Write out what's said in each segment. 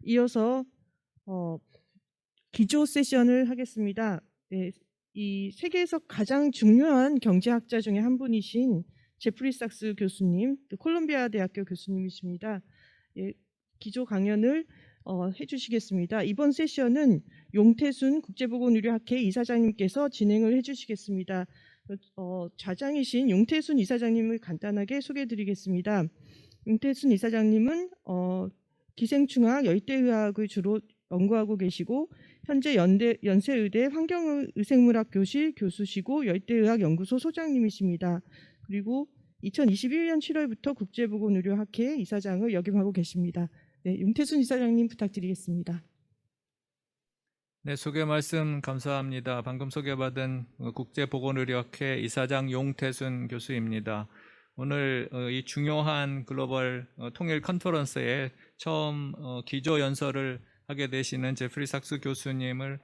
이어서 기조 세션을 하겠습니다. 네, 이 세계에서 가장 중요한 경제학자 중에 한 분이신 제프리 삭스 교수님, 콜롬비아 대학교 교수님이십니다. 예, 기조 강연을 해주시겠습니다. 이번 세션은 용태순 국제보건의료학회 이사장님께서 진행을 해주시겠습니다. 좌장이신 용태순 이사장님을 간단하게 소개해드리겠습니다. 용태순 이사장님은 기생충학, 열대의학을 주로 연구하고 계시고 현재 연세의대 환경의생물학 교실 교수시고 열대의학 연구소 소장님이십니다. 그리고 2021년 7월부터 국제보건의료학회 이사장을 역임하고 계십니다. 네, 용태순 이사장님 부탁드리겠습니다. 네, 소개 말씀 감사합니다. 방금 소개받은 국제보건의료학회 이사장 용태순 교수입니다. 오늘 이 중요한 글로벌 통일 컨퍼런스에 처음 기조 연설을 하게 되시는 제프리 삭스 교수님을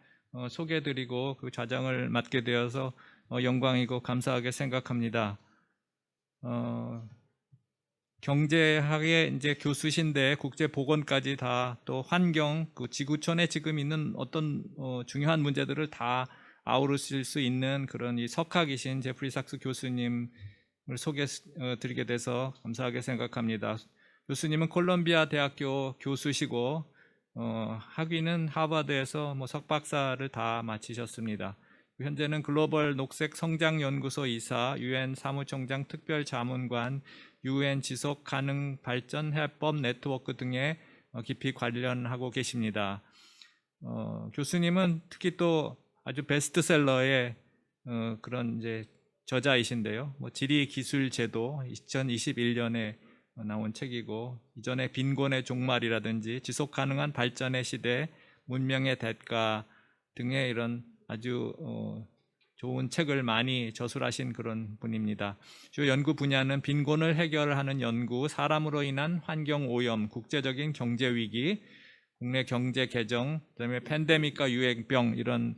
소개드리고 그 좌장을 맡게 되어서 영광이고 감사하게 생각합니다. 경제학의 이제 교수신데 국제보건까지 다 또 환경, 그 지구촌에 지금 있는 어떤 중요한 문제들을 다 아우르실 수 있는 그런 이 석학이신 제프리 삭스 교수님을 소개드리게 돼서 감사하게 생각합니다. 교수님은 콜롬비아 대학교 교수시고 학위는 하버드에서 석박사를 다 마치셨습니다. 현재는 글로벌 녹색 성장 연구소 이사, UN 사무총장 특별 자문관, UN 지속 가능 발전 해법 네트워크 등에 깊이 관련하고 계십니다. 교수님은 특히 또 아주 베스트셀러의 그런 이제 저자이신데요. 지리 기술 제도 2021년에 나온 책이고 이전에 빈곤의 종말이라든지 지속 가능한 발전의 시대, 문명의 대가 등의 이런 아주 좋은 책을 많이 저술하신 그런 분입니다. 주요 연구 분야는 빈곤을 해결하는 연구, 사람으로 인한 환경 오염, 국제적인 경제 위기, 국내 경제 개정, 그다음에 팬데믹과 유행병 이런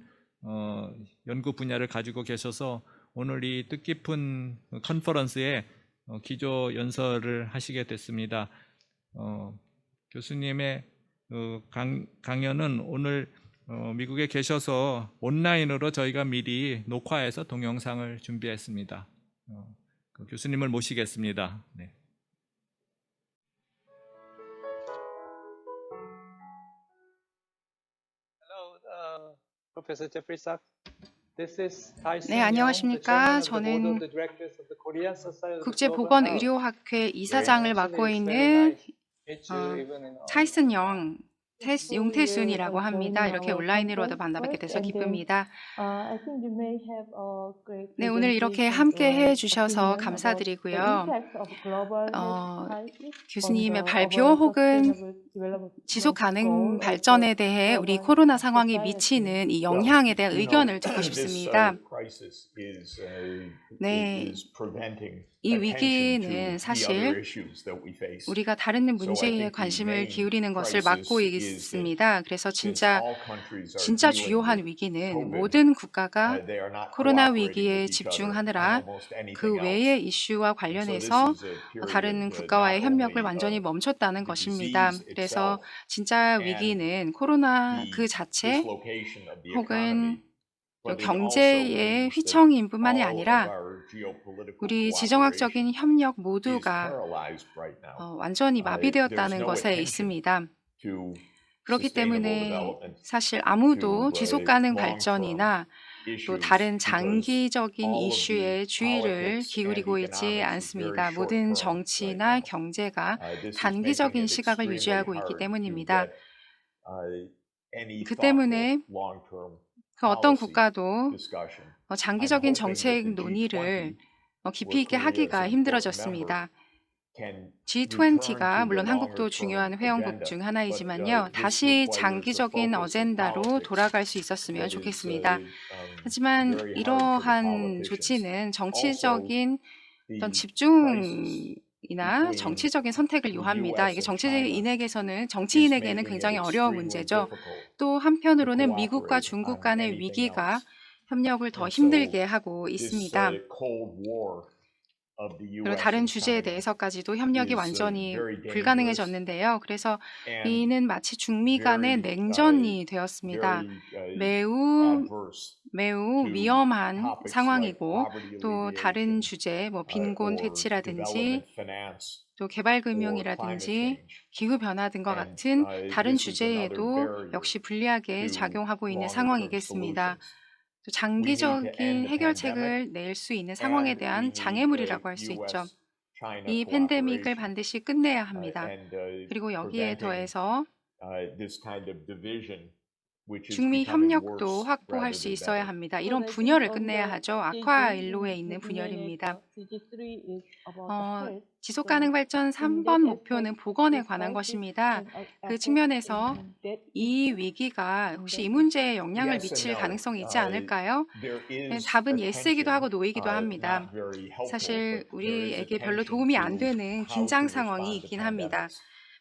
연구 분야를 가지고 계셔서 오늘 이 뜻깊은 컨퍼런스에 기조 연설을 하시게 됐습니다. 교수님의 강연은 오늘 미국에 계셔서 온라인으로 저희가 미리 녹화해서 동영상을 준비했습니다. 교수님을 모시겠습니다. 네. 네, 안녕하십니까. 저는 국제보건의료학회 이사장을 맡고 있는 타이슨 용태순이라고 합니다. 이렇게 온라인으로도 만나뵙게 돼서 기쁩니다. 네, 오늘 이렇게 함께 해주셔서 감사드리고요. 교수님의 발표 혹은 지속 가능 발전에 대해 우리 코로나 상황이 미치는 이 영향에 대한 의견을 듣고 싶습니다. 네, 이 위기는 사실 우리가 다른 문제에 관심을 기울이는 것을 막고 있습니다. 그래서 진짜 주요한 위기는 모든 국가가 코로나 위기에 집중하느라 그 외의 이슈와 관련해서 다른 국가와의 협력을 완전히 멈췄다는 것입니다. 그래서 진짜 위기는 코로나 그 자체 혹은 경제의 휘청임 뿐만이 아니라 우리 지정학적인 협력 모두가 완전히 마비되었다는 것에 있습니다. 그렇기 때문에 사실 아무도 지속가능 발전이나 또 다른 장기적인 이슈에 주의를 기울이고 있지 않습니다. 모든 정치나 경제가 단기적인 시각을 유지하고 있기 때문입니다. 그 때문에 그 어떤 국가도 장기적인 정책 논의를 깊이 있게 하기가 힘들어졌습니다. G20가 물론 한국도 중요한 회원국 중 하나이지만요. 다시 장기적인 어젠다로 돌아갈 수 있었으면 좋겠습니다. 하지만 이러한 조치는 정치적인 어떤 집중이나 정치적인 선택을 요합니다. 이게 정치인에게는 굉장히 어려운 문제죠. 또 한편으로는 미국과 중국 간의 위기가 협력을 더 힘들게 하고 있습니다. 그리고 다른 주제에 대해서까지도 협력이 완전히 불가능해졌는데요. 그래서 이는 마치 중미 간의 냉전이 되었습니다. 매우 위험한 상황이고 또 다른 주제, 뭐 빈곤 퇴치라든지 또 개발금융이라든지 기후변화 등과 같은 다른 주제에도 역시 불리하게 작용하고 있는 상황이겠습니다. 또 장기적인 해결책을 낼 수 있는 상황에 대한 장애물이라고 할 수 있죠. 이 팬데믹을 반드시 끝내야 합니다. 그리고 여기에 더해서 중미 협력도 확보할 수 있어야 합니다. 이런 분열을 끝내야 하죠. 아쿠아일로에 있는 분열입니다. 지속 가능 발전 3번 목표는 보건에 관한 것입니다. 그 측면에서 이 위기가 혹시 이 문제에 영향을 미칠 가능성이 있지 않을까요? 답은 예스이기도 하고 노이기도 합니다. 사실 우리에게 별로 도움이 안 되는 긴장 상황이 있긴 합니다.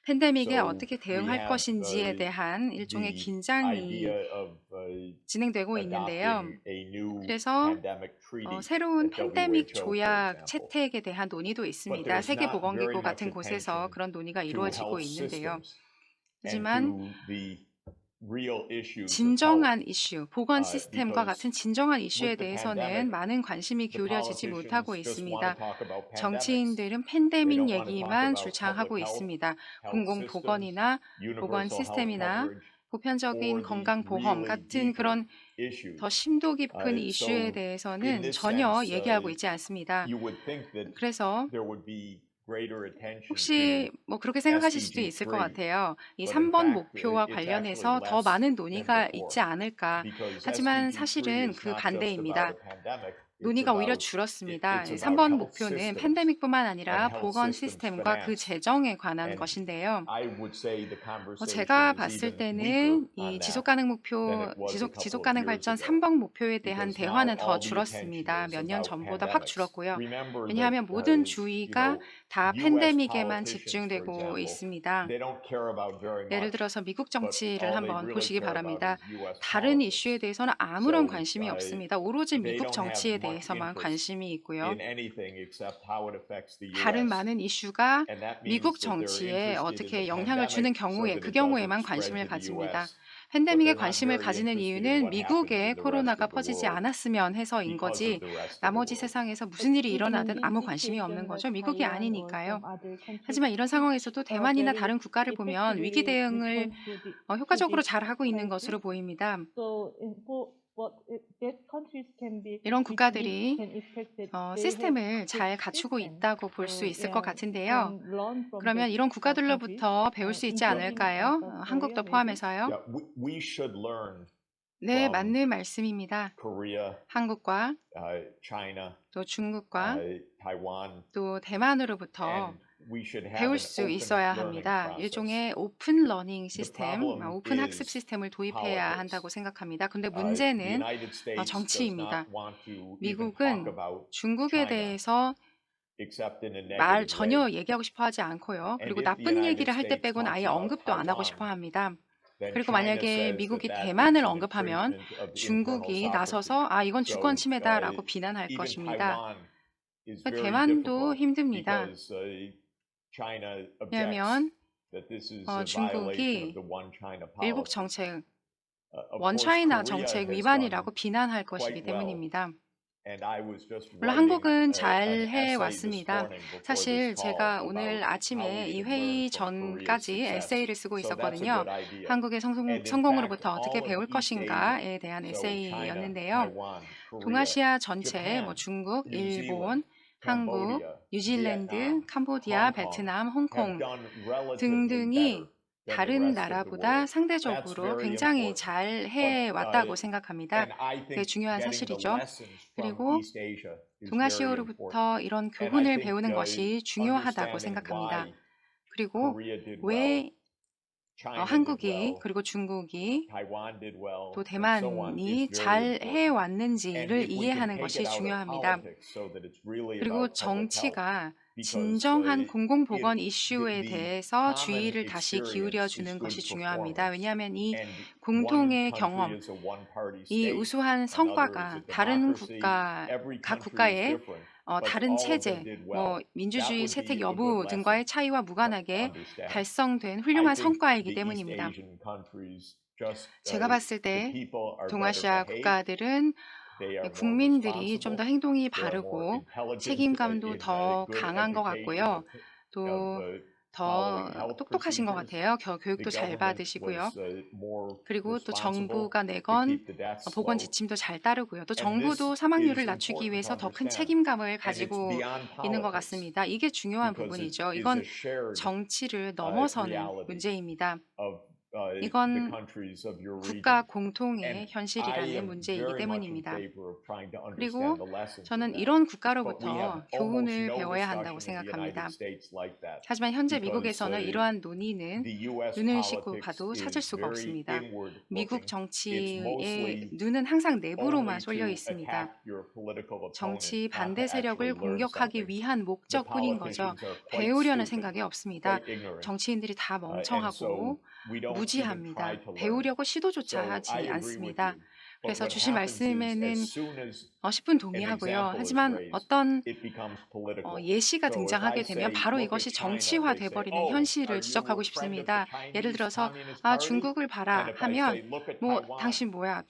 팬데믹에 어떻게 대응할 것인지에 대한 일종의 긴장이 진행되고 있는데요. 그래서 새로운 팬데믹 조약 채택에 대한 논의도 있습니다. 세계보건기구 같은 곳에서 그런 논의가 이루어지고 있는데요. 하지만 진정한 이슈, 보건 시스템과 같은 진정한 이슈에 대해서는 많은 관심이 기울여지지 못하고 있습니다. 정치인들은 팬데믹 얘기만 줄창하고 있습니다. 공공보건이나 보건 시스템이나 보편적인 건강보험 같은 그런 더 심도 깊은 이슈에 대해서는 전혀 얘기하고 있지 않습니다. 그래서 혹시 뭐 그렇게 생각하실 수도 있을 것 같아요. 이 3번 목표와 관련해서 더 많은 논의가 있지 않을까. 하지만 사실은 그 반대입니다. 논의가 오히려 줄었습니다. 3번 목표는 팬데믹뿐만 아니라 보건 시스템과 그 재정에 관한 것인데요. 제가 봤을 때는 이 지속 가능 발전 3번 목표에 대한 대화는 더 줄었습니다. 몇 년 전보다 확 줄었고요. 왜냐하면 모든 주의가 다 팬데믹에만 집중되고 있습니다. 예를 들어서 미국 정치를 한번 보시기 바랍니다. 다른 이슈에 대해서는 아무런 관심이 없습니다. 오로지 미국 정치에 대해서만 관심이 있고요. 다른 많은 이슈가 미국 정치에 어떻게 영향을 주는 경우에 그 경우에만 관심을 가집니다. 팬데믹에 관심을 가지는 이유는 미국에 코로나가 퍼지지 않았으면 해서인 거지 나머지 세상에서 무슨 일이 일어나든 아무 관심이 없는 거죠. 미국이 아니니까요. 하지만 이런 상황에서도 대만이나 다른 국가를 보면 위기 대응을 효과적으로 잘하고 있는 것으로 보입니다. 이런 국가들이 시스템을 잘 갖추고 있다고 볼 수 있을 것 같은데요. 그러면 이런 국가들로부터 배울 수 있지 않을까요? 한국도 포함해서요. 네, 맞는 말씀입니다. 한국과 또 중국과 또 대만으로부터 배울 수 있어야 합니다. 일종의 오픈 러닝 시스템, 오픈 학습 시스템을 도입해야 한다고 생각합니다. 근데 문제는 정치입니다. 미국은 중국에 대해서 말 전혀 얘기하고 싶어 하지 않고요. 그리고 나쁜 얘기를 할 때 빼고는 아예 언급도 안 하고 싶어 합니다. 그리고 만약에 미국이 대만을 언급하면 중국이 나서서 이건 주권 침해다라고 비난할 것입니다. 대만도 힘듭니다. 왜냐하면 중국이 일국 정책, 원차이나 정책 위반이라고 비난할 것이기 때문입니다. 물론 한국은 잘 해왔습니다. 사실 제가 오늘 아침에 이 회의 전까지 에세이를 쓰고 있었거든요. 한국의 성공으로부터 어떻게 배울 것인가에 대한 에세이였는데요. 동아시아 전체, 중국, 일본, 한국, 뉴질랜드, 캄보디아, 베트남, 홍콩 등등이 다른 나라보다 상대적으로 굉장히 잘 해왔다고 생각합니다. 그게 중요한 사실이죠. 그리고 동아시아로부터 이런 교훈을 배우는 것이 중요하다고 생각합니다. 그리고 왜 한국이 그리고 중국이 또 대만이 잘 해왔는지를 이해하는 것이 중요합니다. 그리고 정치가 진정한 공공보건 이슈에 대해서 주의를 다시 기울여 주는 것이 중요합니다. 왜냐하면 이 공통의 경험, 이 우수한 성과가 각 국가의 다른 체제, 민주주의 채택 여부 등과의 차이와 무관하게 달성된 훌륭한 성과이기 때문입니다. 제가 봤을 때 동아시아 국가들은 국민들이 좀 더 행동이 바르고 책임감도 더 강한 것 같고요. 또 더 똑똑하신 것 같아요. 교육도 잘 받으시고요. 그리고 또 정부가 내건 보건 지침도 잘 따르고요. 또 정부도 사망률을 낮추기 위해서 더 큰 책임감을 가지고 있는 것 같습니다. 이게 중요한 부분이죠. 이건 정치를 넘어서는 문제입니다. 이건 국가 공통의 현실이라는 문제이기 때문입니다. 그리고 저는 이런 국가로부터 교훈을 배워야 한다고 생각합니다. 하지만 현재 미국에서는 이러한 논의는 눈을 씻고 봐도 찾을 수가 없습니다. 미국 정치의 눈은 항상 내부로만 쏠려 있습니다. 정치 반대 세력을 공격하기 위한 목적뿐인 거죠. 배우려는 생각이 없습니다. 정치인들이 다 멍청하고 무지합니다. 배우려고 시도조차 하지 않습니다. 그래서 주신 말씀에는 10분 동의하고요. 하지만 어떤 예시가 등장하게 되면 바로 이것이 정치화돼 버리는 현실을 지적하고 싶습니다. 예를 들어서 중국을 봐라 하면 당신 뭐야?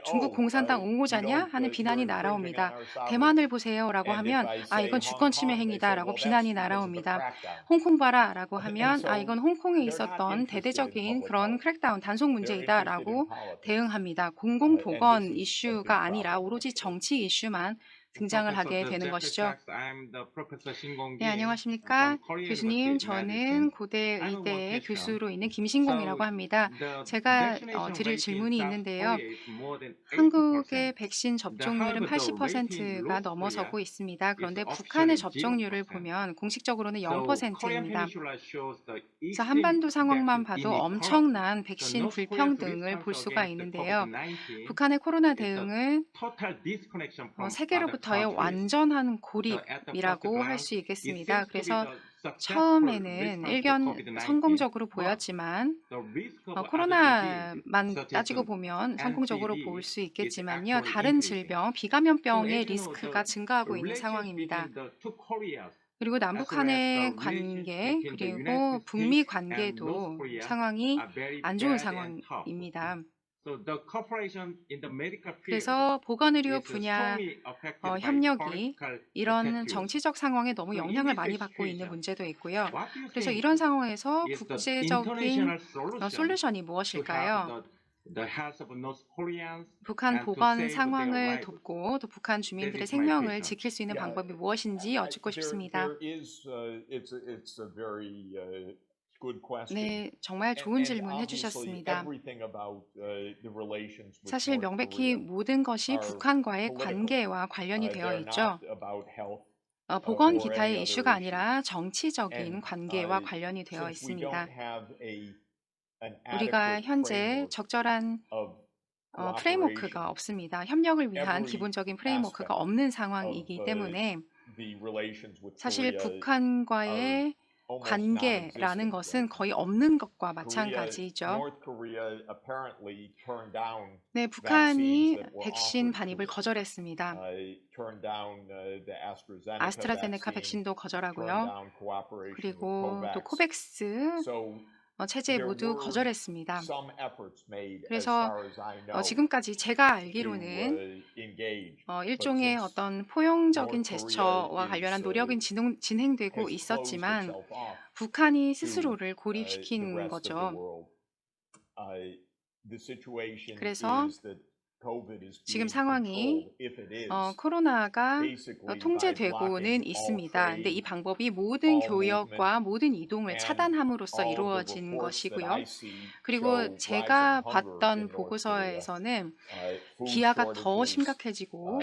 중국 공산당 옹호자냐? 하는 비난이 날아옵니다. 대만을 보세요라고 하면 이건 주권 침해 행위다라고 비난이 날아옵니다. 홍콩 봐라라고 하면 이건 홍콩에 있었던 대대적인 그런 크랙다운 단속 문제이다라고 대응합니다. 공공보건 이슈가 아니라 오로지 정치 이슈만 등장을 하게 되는 것이죠. 네, 안녕하십니까? 교수님, 저는 고대 의대 교수로 있는 김신공이라고 합니다. 제가 드릴 질문이 있는데요. 한국의 백신 접종률은 80%가 넘어서고 있습니다. 그런데 북한의 접종률을 보면 공식적으로는 0%입니다. 그래서 한반도 상황만 봐도 엄청난 백신 불평등을 볼 수가 있는데요. 북한의 코로나 대응은 세계로부터의 완전한 고립이라고 할 수 있겠습니다. 그래서 처음에는 일견 성공적으로 보였지만 코로나만 따지고 보면 성공적으로 볼 수 있겠지만요. 다른 질병, 비감염병의 리스크가 증가하고 있는 상황입니다. 그리고 남북한의 관계 그리고 북미 관계도 상황이 안 좋은 상황입니다. 그래서 보건의료 분야 협력이 이런 정치적 상황에 너무 영향을 많이 받고 있는 문제도 있고요. 그래서 이런 상황에서 국제적인 솔루션이 무엇일까요? 북한 보건 상황을 돕고 또 북한 주민들의 생명을 지킬 수 있는 방법이 무엇인지 여쭙고 싶습니다. 네, 정말 좋은 질문 해주셨습니다. 사실 명백히 모든 것이 북한과의 관계와 관련이 되어 있죠. 보건 기타의 이슈가 아니라 정치적인 관계와 관련이 되어 있습니다. 우리가 현재 적절한 프레임워크가 없습니다. 협력을 위한 기본적인 프레임워크가 없는 상황이기 때문에 사실 북한과의 관계라는 것은 거의 없는 것과 마찬가지죠. 네, 북한이 백신 반입을 거절했습니다. 아스트라제네카 백신도 거절하고요. 그리고 또 코백스 체제 모두 거절했습니다. 그래서 지금까지 제가 알기로는 일종의 어떤 포용적인 제스처와 관련한 노력은 진행되고 있었지만 북한이 스스로를 고립시킨 거죠. 그래서 지금 상황이 코로나가 통제되고는 있습니다. 근데 이 방법이 모든 교역과 모든 이동을 차단함으로써 이루어진 것이고요. 그리고 제가 봤던 보고서에서는 기아가 더 심각해지고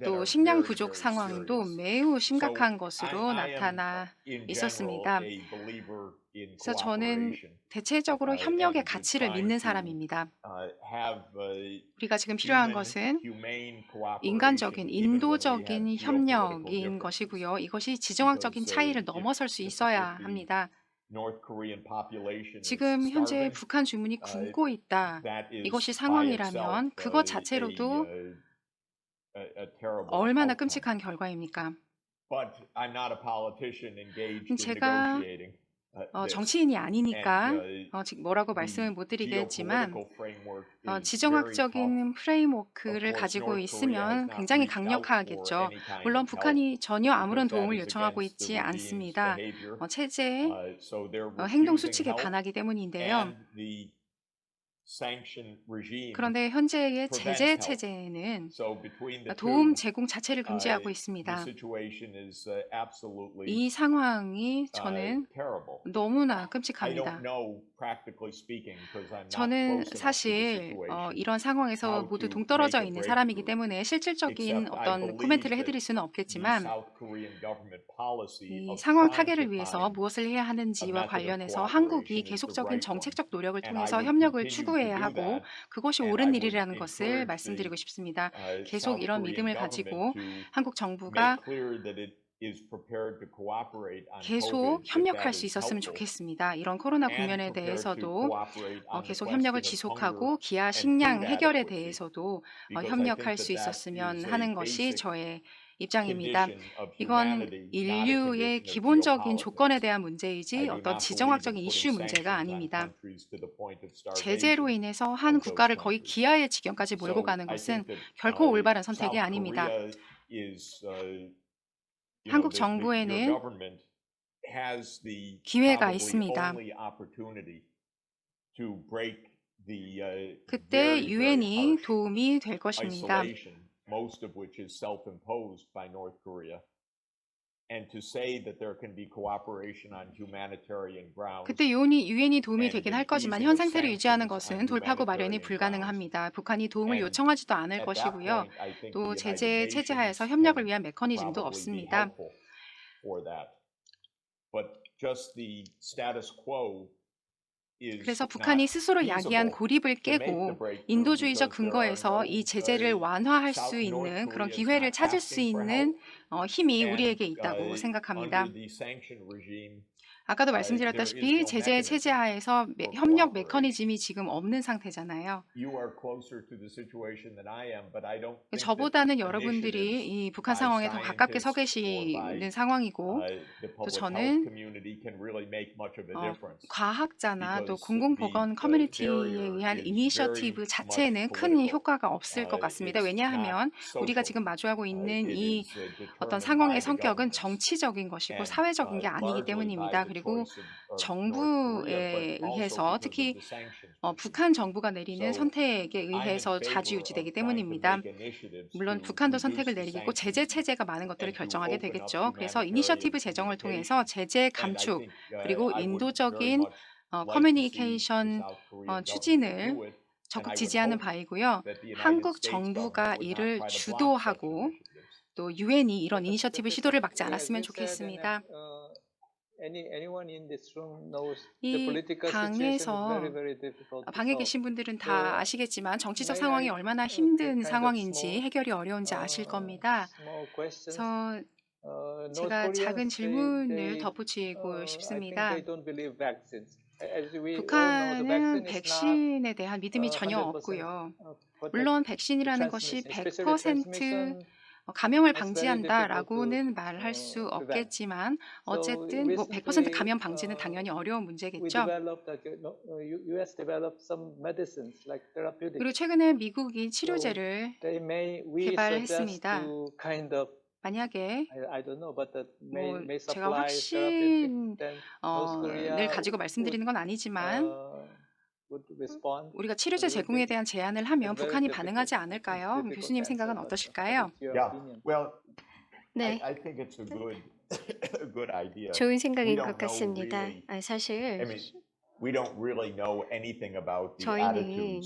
또 식량 부족 상황도 매우 심각한 것으로 나타나 있었습니다. 그래서 저는 대체적으로 협력의 가치를 믿는 사람입니다. 우리가 지금 필요한 것은 인간적인, 인도적인 협력인 것이고요. 이것이 지정학적인 차이를 넘어설 수 있어야 합니다. 지금 현재 북한 주문이 굶고 있다. 이것이 상황이라면 그것 자체로도 얼마나 끔찍한 결과입니까? 제가 정치인이 아니니까 뭐라고 말씀을 못 드리겠지만 지정학적인 프레임워크를 가지고 있으면 굉장히 강력하겠죠. 물론 북한이 전혀 아무런 도움을 요청하고 있지 않습니다. 체제의 행동 수칙에 반하기 때문인데요. 그런데 현재의 제재 체제는 도움 제공 자체를 금지하고 있습니다. 이 상황이 저는 너무나 끔찍합니다. 저는 사실 이런 상황에서 모두 동떨어져 있는 사람이기 때문에 실질적인 어떤 코멘트를 해드릴 수는 없겠지만 이 상황 타개를 위해서 무엇을 해야 하는지와 관련해서 한국이 계속적인 정책적 노력을 통해서 협력을 추구해야 하고 그것이 옳은 일이라는 것을 말씀드리고 싶습니다. 계속 이런 믿음을 가지고 한국 정부가 계속 협력할 수 있었으면 좋겠습니다. 이런 코로나 국면에 대해서도 계속 협력을 지속하고 기아 식량 해결에 대해서도 협력할 수 있었으면 하는 것이 저의 입장입니다. 이건 인류의 기본적인 조건에 대한 문제이지 어떤 지정학적인 이슈 문제가 아닙니다. 제재로 인해서 한 국가를 거의 기아의 지경까지 몰고 가는 것은 결코 올바른 선택이 아닙니다. 한국 정부에는 기회가 있습니다. 그때 유엔이 도움이 될 것입니다. 그때 유엔이 도움이 되긴 할 거지만 현 상태를 유지하는 것은 돌파구 마련이 불가능합니다. 북한이 도움을 요청하지도 않을 것이고요. 또 제재 체제하에서 협력을 위한 메커니즘도 없습니다. 그래서 북한이 스스로 야기한 고립을 깨고 인도주의적 근거에서 이 제재를 완화할 수 있는 그런 기회를 찾을 수 있는 힘이 우리에게 있다고 생각합니다. 아까도 말씀드렸다시피 제재 체제 하에서 협력 메커니즘이 지금 없는 상태잖아요. 저보다는 여러분들이 이 북한 상황에 더 가깝게 서 계시는 상황이고 또 저는 과학자나 또 공공보건 커뮤니티에 의한 이니셔티브 자체는 큰 효과가 없을 것 같습니다. 왜냐하면 우리가 지금 마주하고 있는 이 어떤 상황의 성격은 정치적인 것이고 사회적인 게 아니기 때문입니다. 그리고 정부에 의해서 특히 북한 정부가 내리는 선택에 의해서 좌지우지되기 때문입니다. 물론 북한도 선택을 내리고 제재 체제가 많은 것들을 결정하게 되겠죠. 그래서 이니셔티브 제정을 통해서 제재 감축 그리고 인도적인 커뮤니케이션 추진을 적극 지지하는 바이고요. 한국 정부가 이를 주도하고 또 유엔이 이런 이니셔티브 시도를 막지 않았으면 좋겠습니다. 이 방에 계신 분들은 다 아시겠지만 정치적 상황이 얼마나 힘든 상황인지 해결이 어려운지 아실 겁니다. 그래서 제가 작은 질문을 덧붙이고 싶습니다. 북한은 백신에 대한 믿음이 전혀 없고요. 물론 백신이라는 것이 100% 감염을 방지한다라고는 말할 수 없겠지만 어쨌든 100% 감염 방지는 당연히 어려운 문제겠죠. 그리고 최근에 미국이 치료제를 개발했습니다. 만약에 제가 확신을 가지고 말씀드리는 건 아니지만 우리가 치료제 제공에 대한 제안을 하면 북한이 반응하지 않을까요? 교수님 생각은 어떠실까요? 네, 좋은 생각인 것 같습니다. 사실 저희는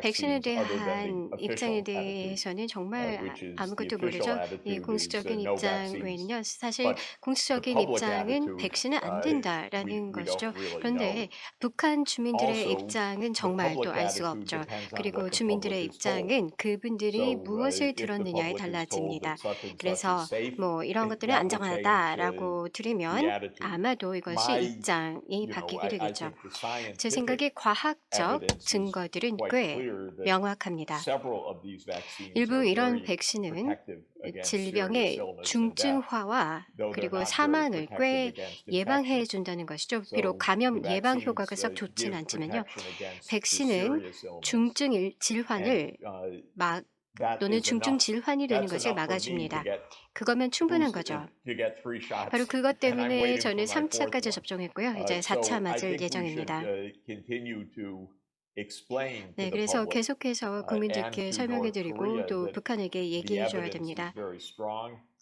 백신에 대한 입장에 대해서는 정말 아무것도 모르죠. 이 공식적인 입장 외에는요. 사실 공식적인 입장은 백신은 안 된다라는 것이죠. 그런데 북한 주민들의 입장은 정말 또 알 수가 없죠. 그리고 주민들의 입장은 그분들이 무엇을 들었느냐에 달라집니다. 그래서 뭐 이런 것들은 안전하다라고 들으면 아마도 이것이 입장이 바뀌게 되겠죠. 제 생각에 과학적 증거들은 꽤 명확합니다. 일부 이런 백신은 질병의 중증화와 그리고 사망을 꽤 예방해 준다는 것이죠. 비록 감염 예방 효과가 썩 좋진 않지만요. 백신은 질환을 또는 중증 질환이 되는 것을 막아줍니다. 그거면 충분한 거죠. 바로 그것 때문에 저는 3차까지 접종했고요. 이제 4차 맞을 예정입니다. 네, 그래서 계속해서 국민들께 설명해드리고 또 북한에게 얘기해줘야 됩니다.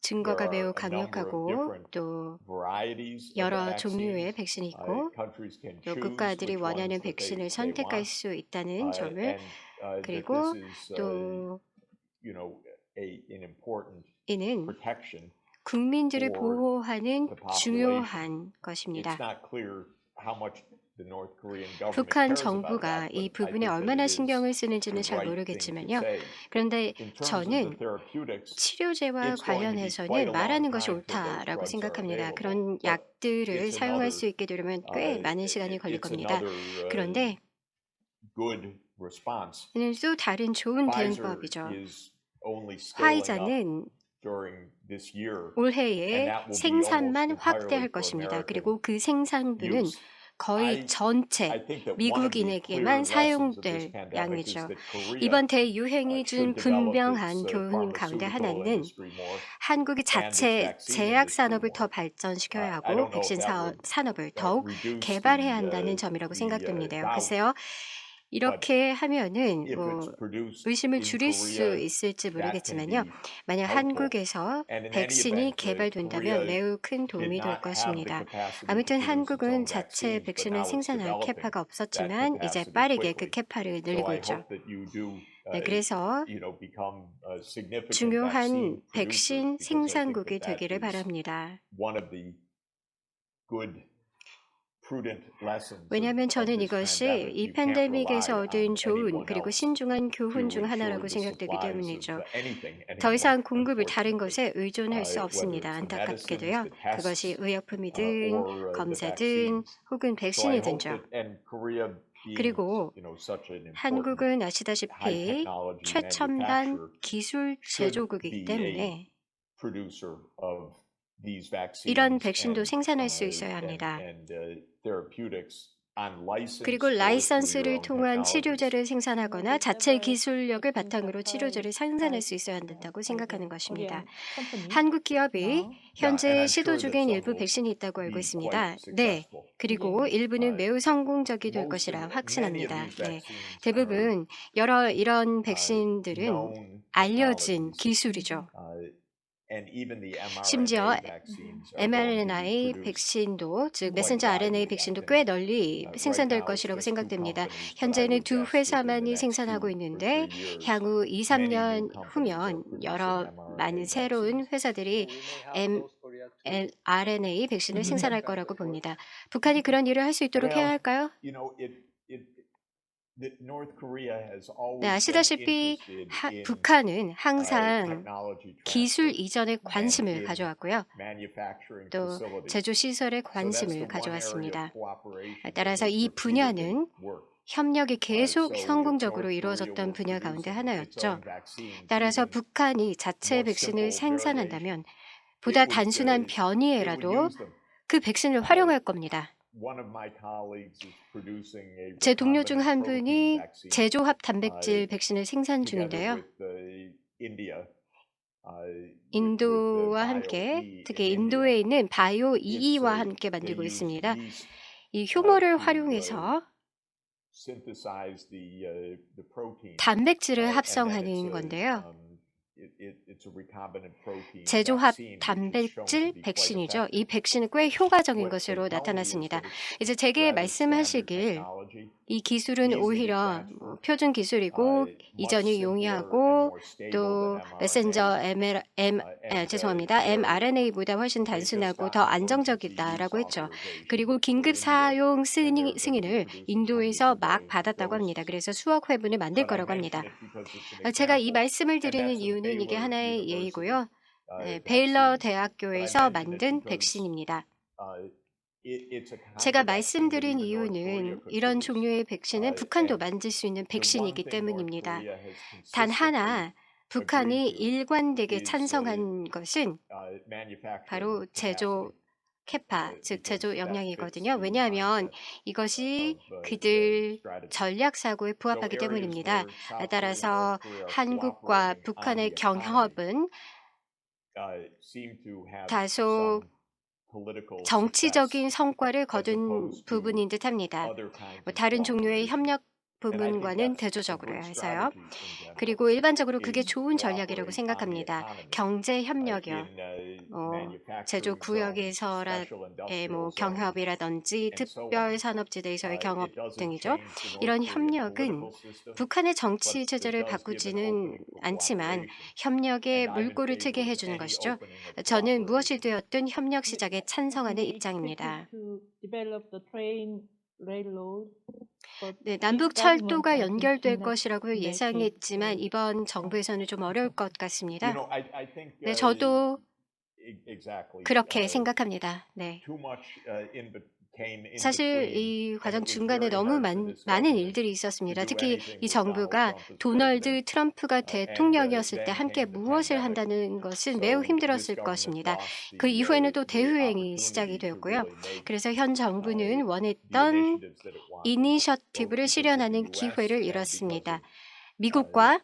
증거가 매우 강력하고 또 여러 종류의 백신이 있고 또 국가들이 원하는 백신을 선택할 수 있다는 점을 그리고 또 이는 국민들을 보호하는 중요한 것입니다. 북한 정부가 이 부분에 얼마나 신경을 쓰는지는 잘 모르겠지만요. 그런데 저는 치료제와 관련해서는 말하는 것이 옳다라고 생각합니다. 그런 약들을 사용할 수 있게 되려면 꽤 많은 시간이 걸릴 겁니다. 그런데 이는 또 다른 좋은 대응법이죠. 화이자는 올해에 생산만 확대할 것입니다. 그리고 그 생산분은 거의 전체 미국인에게만 사용될 양이죠. 이번 대유행이 준 분명한 교훈 가운데 하나는 한국이 자체 제약 산업을 더 발전시켜야 하고 백신 산업을 더욱 개발해야 한다는 점이라고 생각됩니다. 글쎄요. 이렇게 하면은 뭐 의심을 줄일 수 있을지 모르겠지만요. 만약 한국에서 백신이 개발된다면 매우 큰 도움이 될 것입니다. 아무튼 한국은 자체 백신을 생산할 캐파가 없었지만 이제 빠르게 그 캐파를 늘리고 있죠. 네, 그래서 중요한 백신 생산국이 되기를 바랍니다. 왜냐하면 저는 이것이 이 팬데믹에서 얻은 좋은 그리고 신중한 교훈 중 하나라고 생각되기 때문이죠. 더 이상 공급을 다른 것에 의존할 수 없습니다. 안타깝게도요. 그것이 의약품이든 검사든 혹은 백신이든죠. 그리고 한국은 아시다시피 최첨단 기술 제조국이기 때문에 이런 백신도 생산할 수 있어야 합니다. 그리고 라이선스를 통한 치료제를 생산하거나 자체 기술력을 바탕으로 치료제를 생산할 수 있어야 한다고 생각하는 것입니다. 한국 기업이 현재 시도 중인 일부 백신이 있다고 알고 있습니다. 네, 그리고 일부는 매우 성공적이 될 것이라 확신합니다. 네, 대부분 이런 백신들은 알려진 기술이죠. 심지어 mRNA 백신도, 즉 메신저 RNA 백신도 꽤 널리 생산될 것이라고 생각됩니다. 현재는 두 회사만이 생산하고 있는데 향후 2, 3년 후면 많은 새로운 회사들이 mRNA 백신을 생산할 거라고 봅니다. 북한이 그런 일을 할 수 있도록 해야 할까요? 네, 아시다시피 북한은 항상 기술 이전에 관심을 가져왔고요. 또 제조 시설에 관심을 가져왔습니다. 따라서 이 분야는 협력이 계속 성공적으로 이루어졌던 분야 가운데 하나였죠. 따라서 북한이 자체 백신을 생산한다면 보다 단순한 변이에라도 그 백신을 활용할 겁니다. 제 동료 중 한 분이 제조합 단백질 백신을 생산 중인데요. 인도와 함께, 특히 인도에 있는 바이오 EE와 함께 만들고 있습니다. 이 효모를 활용해서 단백질을 합성하는 건데요. 제조합 단백질 백신이죠. 이 백신은 꽤 효과적인 것으로 나타났습니다. 이제 제게 말씀하시길 이 기술은 오히려 표준 기술이고 이전이 용이하고 또 메신저 mRNA보다 훨씬 단순하고 더 안정적이다라고 했죠. 그리고 긴급 사용 승인을 인도에서 막 받았다고 합니다. 그래서 수억 회분을 만들 거라고 합니다. 제가 이 말씀을 드리는 이유는 이게 하나의 예이고요. 베일러 대학교에서 만든 백신입니다. 제가 말씀드린 이유는 이런 종류의 백신은 북한도 만들 수 있는 백신이기 때문입니다. 단 하나 북한이 일관되게 찬성한 것은 바로 제조 캐파, 즉 제조 역량이거든요. 왜냐하면 이것이 그들 전략 사고에 부합하기 때문입니다. 따라서 한국과 북한의 경협은 다소 정치적인 성과를 거둔 부분인 듯합니다. 다른 종류의 협력 부분과는 대조적으로 해서요. 그리고 일반적으로 그게 좋은 전략이라고 생각합니다. 경제 협력이요. 제조 구역에서의 경협이라든지 특별 산업지대에서의 경협 등이죠. 이런 협력은 북한의 정치 체제를 바꾸지는 않지만 협력의 물꼬를 트게 해주는 것이죠. 저는 무엇이 되었든 협력 시작에 찬성하는 입장입니다. 네, 남북 철도가 연결될 것이라고 예상했지만 이번 정부에서는 좀 어려울 것 같습니다. 네, 저도 그렇게 생각합니다. 네. 사실 이 과정 중간에 너무 많은 일들이 있었습니다. 특히 이 정부가 도널드 트럼프가 대통령이었을 때 함께 무엇을 한다는 것은 매우 힘들었을 것입니다. 그 이후에는 또 대유행이 시작이 되었고요. 그래서 현 정부는 원했던 이니셔티브를 실현하는 기회를 잃었습니다. 미국과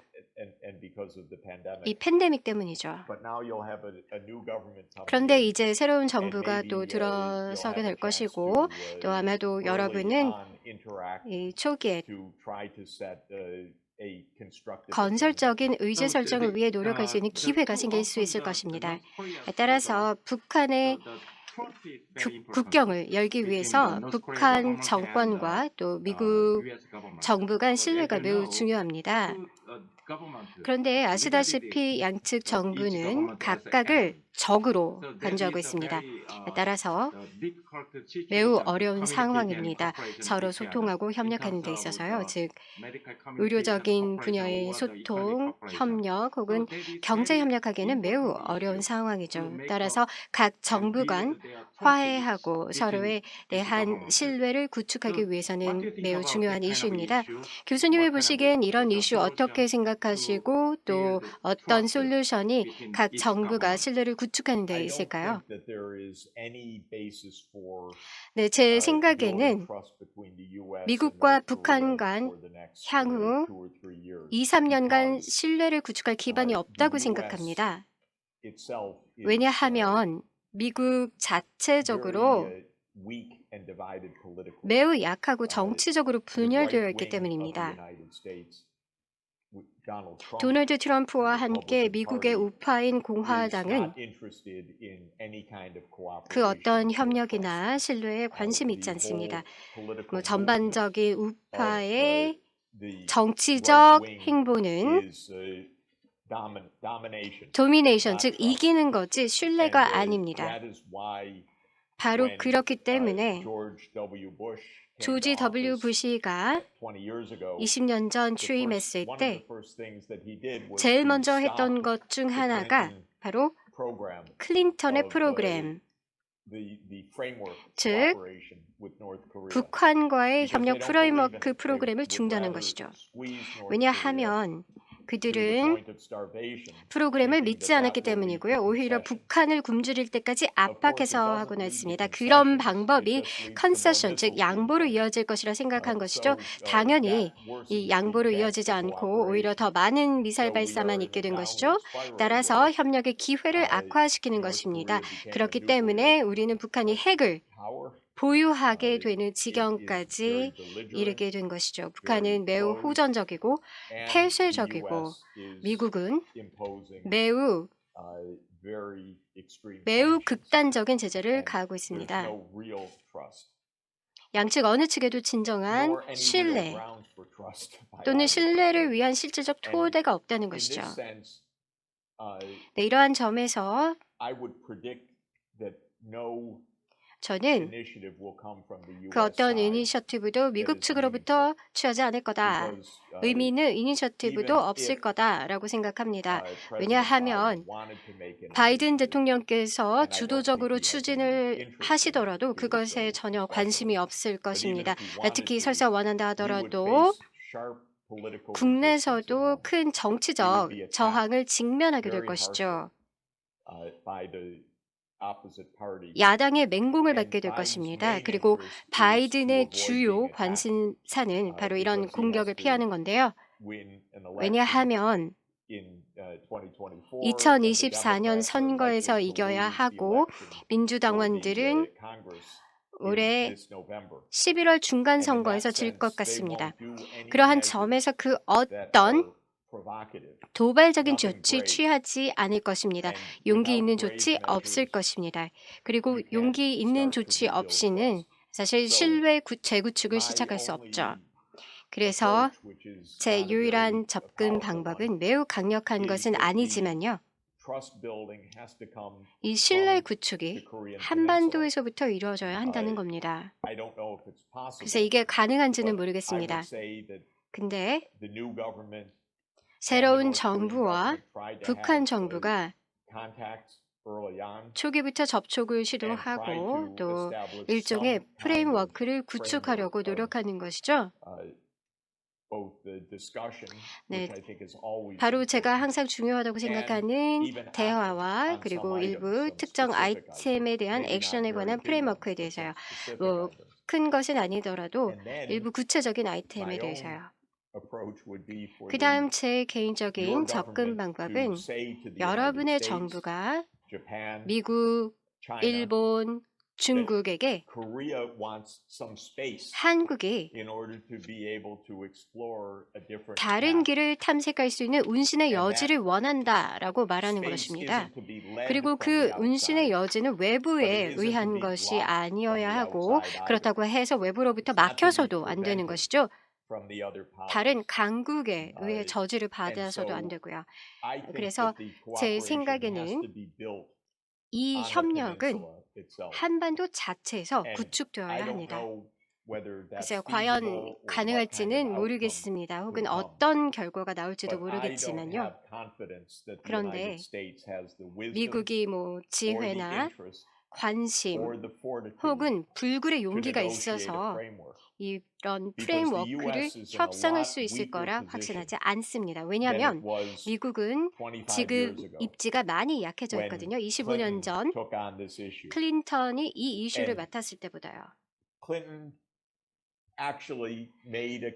이 팬데믹 때문이죠. 그런데 이제 새로운 정부가 또 들어서게 될 것이고 또 아마도 여러분은 이 초기에 건설적인 의제 설정을 위해 노력할 수 있는 기회가 생길 수 있을 것입니다. 따라서 북한의 국경을 열기 위해서 북한 정권과 또 미국 정부 간 신뢰가 매우 중요합니다. 그런데 아시다시피 양측 정부는 각각을 적으로 간주하고 있습니다. 따라서 매우 어려운 상황입니다. 서로 소통하고 협력하는 데 있어서요. 즉 의료적인 분야의 소통, 협력 혹은 경제 협력하기에는 매우 어려운 상황이죠. 따라서 각 정부 간 화해하고 서로에 대한 신뢰를 구축하기 위해서는 매우 중요한 이슈입니다. 교수님이 보시기엔 이런 이슈 어떻게 생각하시고 또 어떤 솔루션이 각 정부가 신뢰를 구축하는 데 있을까요? 네, 제 생각에는 미국과 북한 간 향후 2, 3년간 신뢰를 구축할 기반이 없다고 생각합니다. 왜냐하면 미국 자체적으로 매우 약하고 정치적으로 분열되어 있기 때문입니다. 도널드 트럼프와 함께 미국의 우파인 공화당은 그 어떤 협력이나 신뢰에 관심이 있지 않습니다. 전반적인 우파의 정치적 행보는 도미네이션, 즉 이기는 거지 신뢰가 아닙니다. 바로 그렇기 때문에 조지 W. 부시가 20년 전 취임했을 때 제일 먼저 했던 것 중 하나가 바로 클린턴의 프로그램, 즉 북한과의 협력 프레임워크 프로그램을 중단한 것이죠. 왜냐하면 그들은 프로그램을 믿지 않았기 때문이고요. 오히려 북한을 굶주릴 때까지 압박해서 하곤 했습니다. 그런 방법이 컨세션, 즉 양보로 이어질 것이라 생각한 것이죠. 당연히 이 양보로 이어지지 않고 오히려 더 많은 미사일 발사만 있게 된 것이죠. 따라서 협력의 기회를 악화시키는 것입니다. 그렇기 때문에 우리는 북한이 핵을 보유하게 되는 지경까지 이르게 된 것이죠. 북한은 매우 호전적이고 폐쇄적이고 미국은 매우 극단적인 제재를 가하고 있습니다. 양측 어느 측에도 진정한 신뢰 또는 신뢰를 위한 실질적 토대가 없다는 것이죠. 네, 이러한 점에서 저는 그 어떤 이니셔티브도 미국 측으로부터 취하지 않을 거다. 의미 있는 이니셔티브도 없을 거다라고 생각합니다. 왜냐하면 바이든 대통령께서 주도적으로 추진을 하시더라도 그것에 전혀 관심이 없을 것입니다. 특히 설사 원한다 하더라도 국내에서도 큰 정치적 저항을 직면하게 될 것이죠. 야당의 맹공을 받게 될 것입니다. 그리고 바이든의 주요 관심사는 바로 이런 공격을 피하는 건데요. 왜냐하면 2024년 선거에서 이겨야 하고 민주당원들은 올해 11월 중간 선거에서 질 것 같습니다. 그러한 점에서 그 어떤 도발적인 조치 취하지 않을 것입니다. 용기 있는 조치 없을 것입니다. 그리고 용기 있는 조치 없이는 사실 신뢰 재구축을 시작할 수 없죠. 그래서 제 유일한 접근 방법은 매우 강력한 것은 아니지만요. 이 신뢰 구축이 한반도에서부터 이루어져야 한다는 겁니다. 그래서 이게 가능한지는 모르겠습니다. 근데 새로운 정부와 북한 정부가 초기부터 접촉을 시도하고 또 일종의 프레임워크를 구축하려고 노력하는 것이죠. 네, 바로 제가 항상 중요하다고 생각하는 대화와 그리고 일부 특정 아이템에 대한 액션에 관한 프레임워크에 대해서요. 뭐 큰 것은 아니더라도 일부 구체적인 아이템에 대해서요. 그 다음 제 개인적인 접근 방법은 여러분의 정부가 미국, 일본, 중국에게 한국이 다른 길을 탐색할 수 있는 운신의 여지를 원한다라고 말하는 것입니다. 그리고 그 운신의 여지는 외부에 의한 것이 아니어야 하고 그렇다고 해서 외부로부터 막혀서도 안 되는 것이죠. 다른 강국에 의해 저지를 받아서도 안 되고요. 그래서 제 생각에는 이 협력은 한반도 자체에서 구축되어야 합니다. 글쎄요, 과연 가능할지는 모르겠습니다. 혹은 어떤 결과가 나올지도 모르겠지만요. 그런데 미국이 뭐 지혜나 관심 혹은 불굴의 용기가 있어서 이런 프레임워크를 협상할 수 있을 거라 확신하지 않습니다. 왜냐하면 미국은 지금 입지가 많이 약해져 있거든요. 25년 전 클린턴이 이 이슈를 맡았을 때보다요.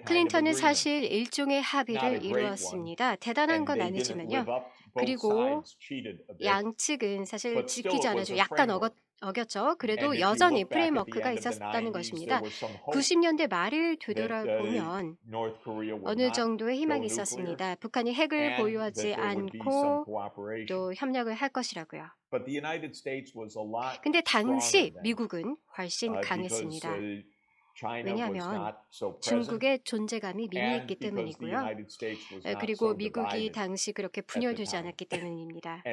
클린턴은 사실 일종의 합의를 이루었습니다. 대단한 건 아니지만요. 그리고 양측은 사실 지키지 않아죠. 약간 어겼죠. 그래도 여전히 프레임워크가 있었다는 것입니다. 90년대 말을 되돌아보면 어느 정도의 희망이 있었습니다. 북한이 핵을 보유하지 않고 또 협력을 할 것이라고요. 근데 당시 미국은 훨씬 강했습니다. 왜냐하면 중국의 존재감이 미미했기 때문이고요. 그리고 미국이 당시 그렇게 분열되지 않았기 때문입니다.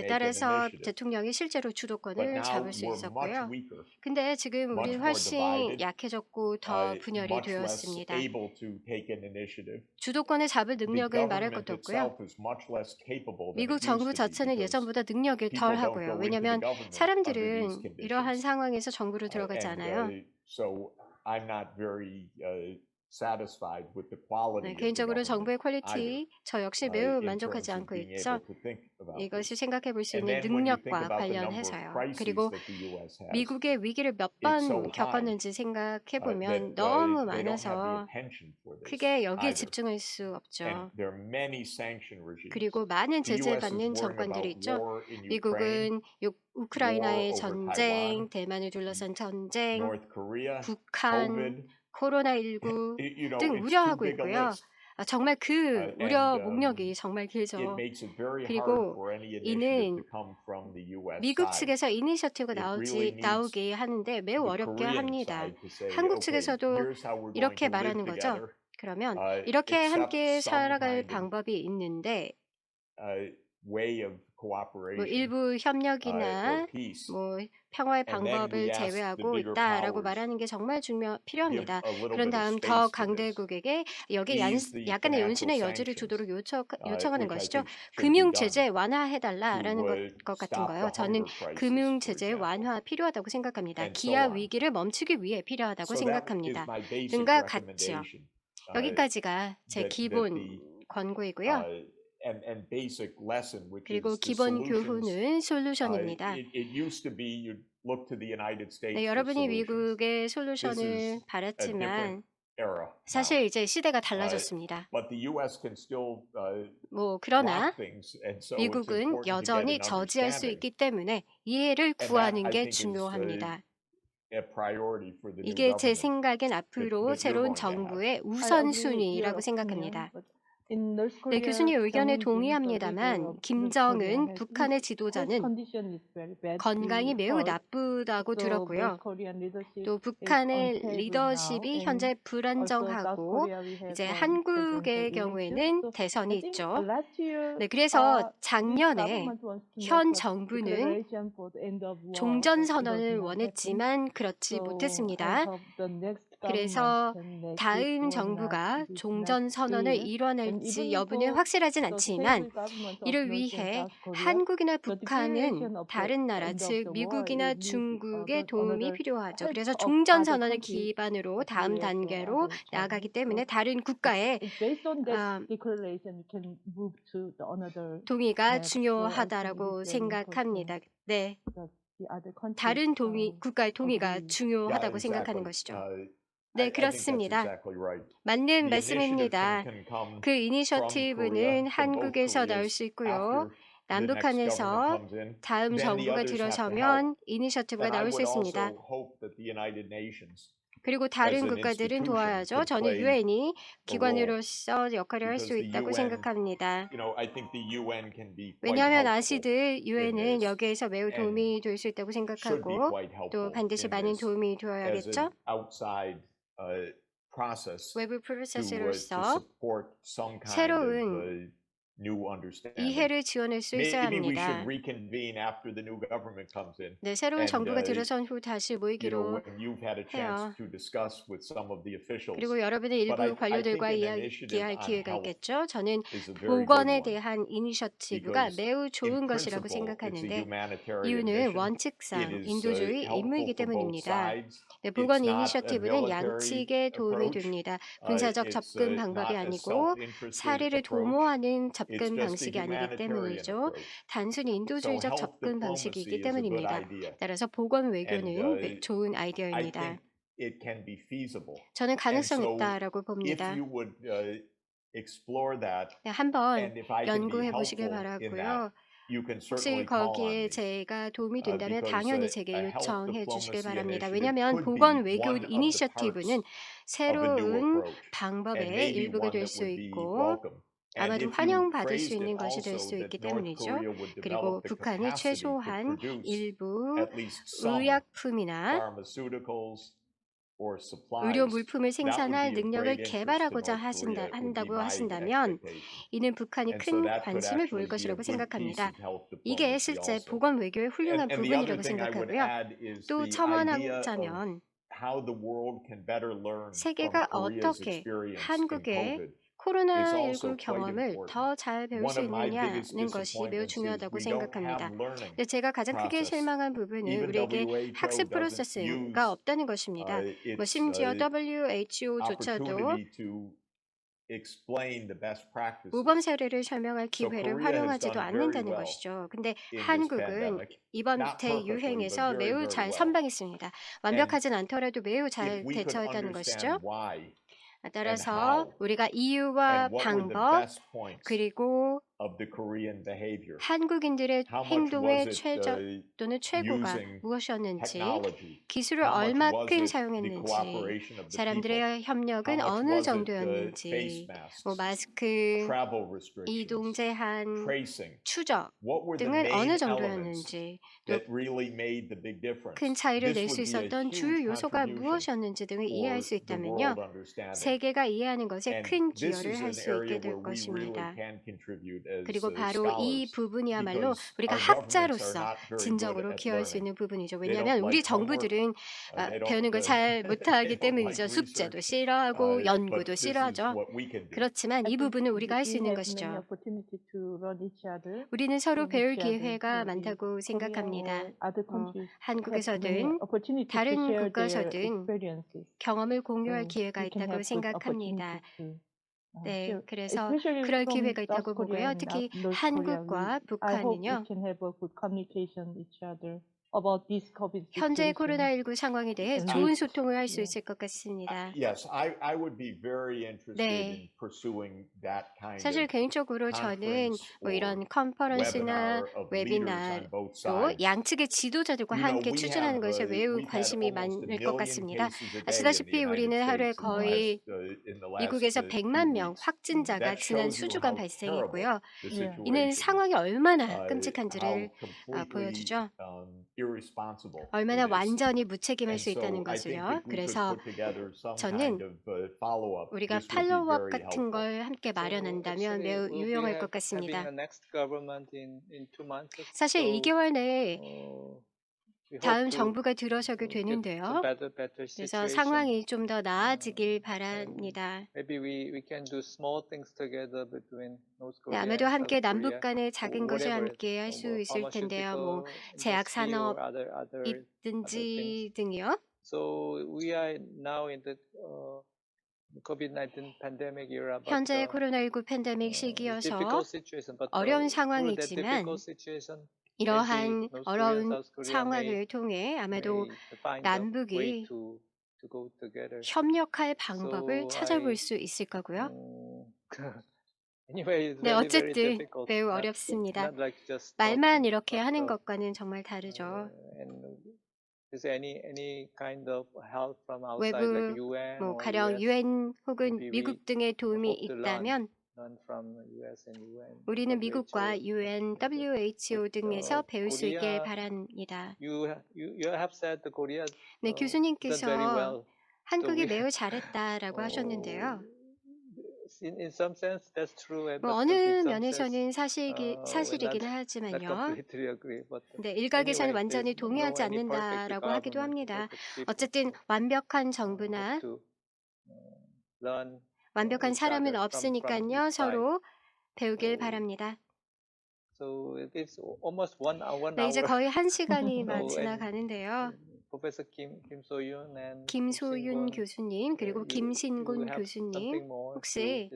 따라서 대통령이 실제로 주도권을 잡을 수 있었고요. 근데 지금 우리는 훨씬 약해졌고 더 분열이 되었습니다. 주도권을 잡을 능력을 말할 것도 없고요. 미국 정부 자체는 예전보다 능력이 덜하고요. 왜냐하면 사람들은 이러한 상황에서 정부로 들어가지 않아요. 네, 개인적으로 정부의 퀄리티 저 역시 매우 만족하지 않고 있죠. 이것이 생각해 볼 수 있는 능력과 관련해서요. 그리고 미국의 위기를 몇 번 겪었는지 생각해 보면 너무 많아서 크게 여기에 집중할 수 없죠. 그리고 많은 제재받는 정권들이 있죠. 미국은 우크라이나의 전쟁, 대만을 둘러싼 전쟁, 북한, 코로나19 등 우려하고 있고요. 정말 그 우려 목록이 정말 길죠. 그리고 이는 미국 측에서 이니셔티브가 나오게 하는데 매우 어렵게 합니다. 한국 측에서도 이렇게 말하는 거죠. 그러면 이렇게 함께 살아갈 방법이 있는데 뭐 일부 협력이나 뭐 평화의 방법을 제외하고 있다라고 말하는 게 정말 필요합니다. 그런 다음 더 강대국에게 여기에 약간의 연신의 여지를 두도록 요청하는 것이죠. 금융 제재 완화해달라라는 것 같은 거요. 저는 금융 제재 완화 필요하다고 생각합니다. 기아 위기를 멈추기 위해 필요하다고 생각합니다. 등과 같이요. 여기까지가 제 기본 권고이고요. 그리고 기본 교훈은 솔루션입니다. 네, 여러분이 미국의 솔루션을 바랐지만 사실 이제 시대가 달라졌습니다. 뭐 그러나 미국은 여전히 저지할 수 있기 때문에 이해를 구하는 게 중요합니다. 이게 제 생각엔 앞으로 새로운 정부의 우선순위라고 생각합니다. 네, 교수님 의견에 동의합니다만 김정은 북한의 지도자는 건강이 매우 나쁘다고 들었고요. 또 북한의 리더십이 현재 불안정하고 이제 한국의 경우에는 대선이 있죠. 네, 그래서 작년에 현 정부는 종전선언을 원했지만 그렇지 못했습니다. 그래서 다음 정부가 종전선언을 이뤄낼지 여부는 확실하진 않지만 이를 위해 한국이나 북한은 다른 나라, 즉 미국이나 중국의 도움이 필요하죠. 그래서 종전선언을 기반으로 다음 단계로 나아가기 때문에 다른 국가의 동의가 중요하다라고 생각합니다. 네, 다른 국가의 동의가 중요하다고 생각하는 것이죠. 네, 그렇습니다. 맞는 말씀입니다. 그 이니셔티브는 한국에서 나올 수 있고요. 남북한에서 다음 정부가 들어서면 이니셔티브가 나올 수 있습니다. 그리고 다른 국가들은 도와야죠. 저는 유엔이 기관으로서 역할을 할 수 있다고 생각합니다. 왜냐하면 아시듯 유엔은 여기에서 매우 도움이 될 수 있다고 생각하고 또 반드시 많은 도움이 되어야겠죠. 외부 프로세스로서 새로운 이해를 지원할 수 있어야 합니다. 네, 새로운 정부가 들어선 후 다시 모이기로 해요. 그리고 여러분의 일부 관료들과 이야기할 기회가 있겠죠. 저는 보건에 대한 이니셔티브가 매우 좋은 것이라고 생각하는데 이유는 원칙상 인도주의 임무이기 때문입니다. 네, 보건 이니셔티브는 양측에 도움이 됩니다. 군사적 접근 방법이 아니고 사례를 도모하는 접근 방식이 아니기 때문이죠. 단순히 인도주의적 접근 방식이기 때문입니다. 따라서 보건 외교는 좋은 아이디어입니다. 저는 가능성이 있다라고 봅니다. 네, 한번 연구해 보시길 바라고요. 혹시 거기에 제가 도움이 된다면 당연히 제게 요청해 주시길 바랍니다. 왜냐하면 보건 외교 이니셔티브는 새로운 방법의 일부가 될 수 있고 아마도 환영받을 수 있는 것이 될 수 있기 때문이죠. 그리고 북한이 최소한 일부 의약품이나 의료 물품을 생산할 능력을 개발하고자 한다고 하신다면 이는 북한이 큰 관심을 보일 것이라고 생각합니다. 이게 실제 보건 외교의 훌륭한 부분이라고 생각하고요. 또 첨언하자면 세계가 어떻게 한국의 코로나19 경험을 더 잘 배울 수 있느냐는 것이 매우 중요하다고 생각합니다. 근데 제가 가장 크게 실망한 부분은 우리에게 학습 프로세스가 없다는 것입니다. 심지어 WHO조차도 모범 사례를 설명할 기회를 활용하지도 않는다는 것이죠. 근데 한국은 이번 대유행에서 매우 잘 선방했습니다. 완벽하진 않더라도 매우 잘 대처했다는 것이죠. 따라서 우리가 이유와 방법 그리고 한국인들의 행동의 최저 또는 최고가 무엇이었는지, 기술을 얼마큼 사용했는지, 사람들의 협력은 어느 정도였는지, 마스크, 이동 제한, 추적 등은 어느 정도였는지, 또 큰 차이를 낼 수 있었던 주요 요소가 무엇이었는지 등을 이해할 수 있다면요, 세계가 이해하는 것에 큰 기여를 할 수 있게 될 것입니다. 그리고 바로 이 부분이야말로 우리가 학자로서 진정으로 기여할 수 있는 부분이죠. 왜냐하면 우리 정부들은 배우는 걸 잘 못하기 때문이죠. 숙제도 싫어하고 연구도 싫어하죠. 그렇지만 이 부분은 우리가 할 수 있는 것이죠. 우리는 서로 배울 기회가 많다고 생각합니다. 한국에서든 다른 국가에서든 경험을 공유할 기회가 있다고 생각합니다. 네, 그래서 그럴 기회가 있다고 보고요. 특히 한국과 북한은요, 현재 코로나19 상황에 대해 좋은 소통을 할 수 있을 것 같습니다. 네, 사실 개인적으로 저는 이런 컨퍼런스나 웨비나로 양측의 지도자들과 함께 추진하는 것에 매우 관심이 많을 것 같습니다. 아시다시피 우리는 하루에 거의 미국에서 100만 명 확진자가 지난 수주간 발생했고요. 이는 상황이 얼마나 끔찍한지를 보여주죠. 얼마나 완전히 무책임할 수 있다는 것을요. 그래서 저는 우리가 팔로우업 같은 걸 함께 마련한다면 매우 유용할 것 같습니다. 사실 2개월 내에 다음 정부가 들어서게 되는데요. 그래서 상황이 좀 더 나아지길 바랍니다. 네, 아마도 함께 남북 간의 작은 것을 함께 할 수 있을 텐데요. 제약 산업이든지 등이요. 현재 코로나19 팬데믹 시기여서 어려운 상황이지만 이러한 어려운 상황을 통해 아마도 남북이 협력할 방법을 찾아볼 수 있을 거고요. 네, 어쨌든 매우 어렵습니다. 말만 이렇게 하는 것과는 정말 다르죠. 외부, 가령 UN 혹은 미국 등의 도움이 있다면 우리는 미국과 UN, WHO 등에서 배울 수 있게 바랍니다. 네, 교수님께서 한국이 매우 잘했다라고 하셨는데요. 어느 면에서는 사실이긴 하지만요. 네, 일각에서는 완전히 동의하지 않는다라고 하기도 합니다. 어쨌든 완벽한 정부나 완벽한 사람은 없으니까요. 서로 배우길 바랍니다. 네, 이제 거의 1시간이 지나가는데요. 김소윤 교수님 그리고 김신곤 교수님 혹시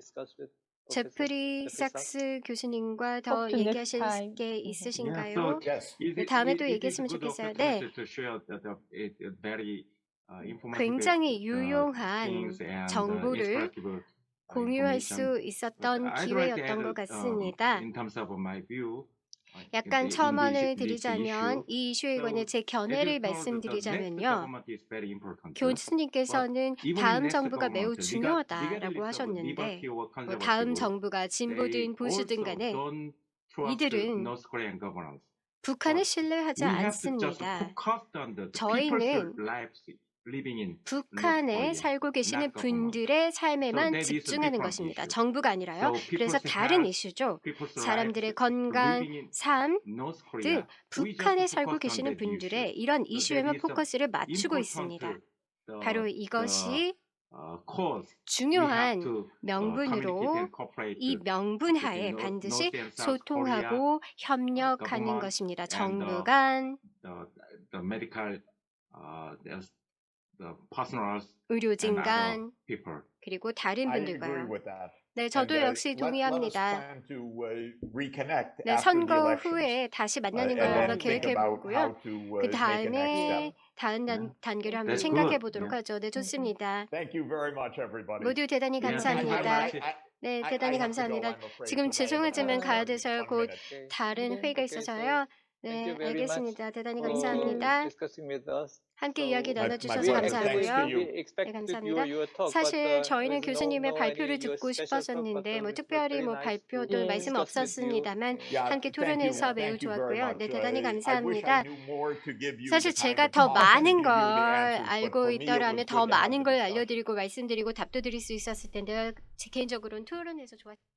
제프리 삭스 교수님과 더 얘기하실 게 있으신가요? 네, 다음에 또 얘기했으면 좋겠어요. 네. 굉장히 유용한 정보를 공유할 수 있었던 기회였던 것 같습니다. 약간 첨언을 드리자면 이 이슈에 관해 제 견해를 말씀드리자면요. 교수님께서는 다음 정부가 매우 중요하다라고 하셨는데 다음 정부가 진보든 보수든 간에 이들은 북한을 신뢰하지 않습니다. 저희는 북한에 살고 계시는 분들의 삶에만 집중하는 것입니다. 정부가 아니라요. 그래서 다른 이슈죠. 사람들의 건강, 삶 등 북한에 살고 계시는 분들의 이런 이슈에만 포커스를 맞추고 있습니다. 바로 이것이 중요한 명분으로 이 명분 하에 반드시 소통하고 협력하는 것입니다. 정부 간, 의료진 간, 그리고 다른 분들과요. 네, 저도 역시 동의합니다. 네, 선거 후에 다시 만나는 걸 한번 계획해 보고요. 그 다음에 다음 단계를 한번 생각해 보도록 하죠. 네, 좋습니다. 모두 대단히 감사합니다. 네, 대단히 감사합니다. 지금 죄송하지만 가야 돼서요. 곧 다른 회의가 있어서요. 네, 알겠습니다. 대단히 감사합니다. 함께 이야기 나눠주셔서 감사하고요. 네, 감사합니다. 사실 저희는 교수님의 발표를 듣고 싶었었는데 특별히 발표도 말씀 없었습니다만 함께 토론해서 매우 좋았고요. 네, 대단히 감사합니다. 사실 제가 더 많은 걸 알고 있더라면 더 많은 걸 알려드리고 말씀드리고 답도 드릴 수 있었을 텐데요. 제 개인적으로는 토론해서 좋았습니다.